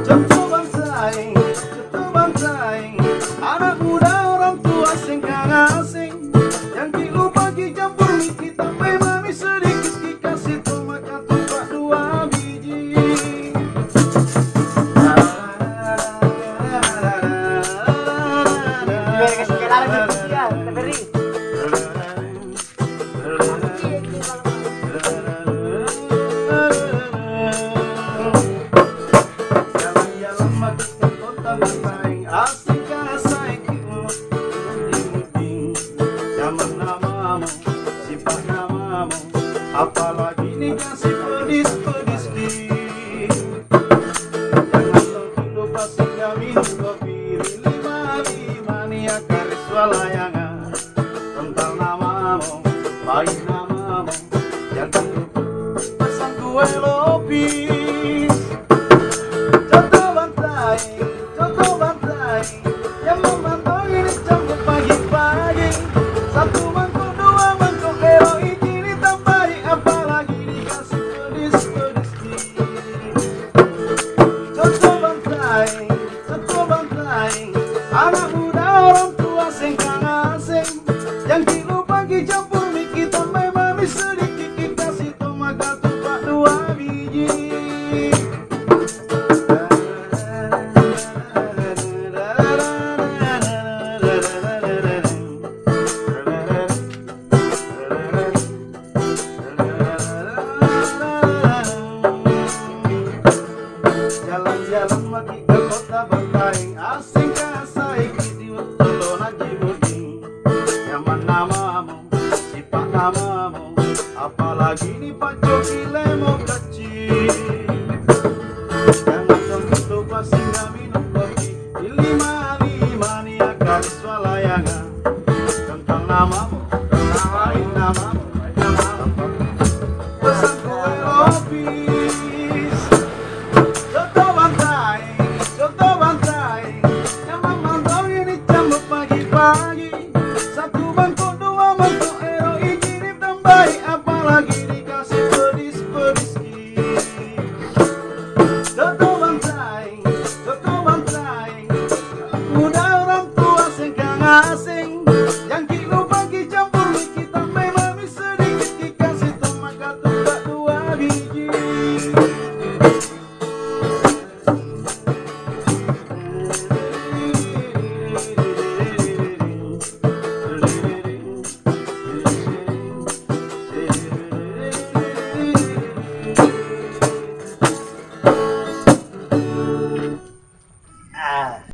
Contoh bantai, contoh bantai, anak muda orang tua singkang asing, yang lupa campur mie tambah manis sedikit dikasih tomat ketupat 2 biji. Biar kasih jalan lagi ya, kita beri. Jalan-jalan makin ke kota bersaing, asik asik imut-imut. Zaman namamu, sifat namamu, apalagi dikasih pedis-pedis ki. Jangan lupa singgah minum kopi, lima niat garis walayangan. Tentang namamu, baik namamu, jangan lupa pesan kue lopis. Contoh bantai, yang memantau ini campur pagi-pagi. 1 mangkok, 2 mangkok, heroin ini tambahin, apalagi dikasih pedis-pedis ki. Contoh bantai, anak muda orang tua singkang asing, yang lupa campur mie tambah manis sedikit dikasih tomat ketupat 2 biji. Jalan-jalan mati ke kota Bantaing, asing kasai di telon aji budi. Nyaman namamu, sifat namamu, apalagi di Paco Kilemo kecil. Jangan tentu pasti nggak minum kopi, di 5 niat garis walayangan. Tentang namamu, baik namamu, pesan kue lopis. Contoh bantai, yang memantau ini campur pagi-pagi. 1 mangkok, 2 mangkok, heroin ini tambahin, apalagi dikasih pedis-pedis ki. Contoh bantai, muda orang tua singkang asing, yang lupa campur mie tambah manis sedikit dikasih tomat ketupat 2 biji.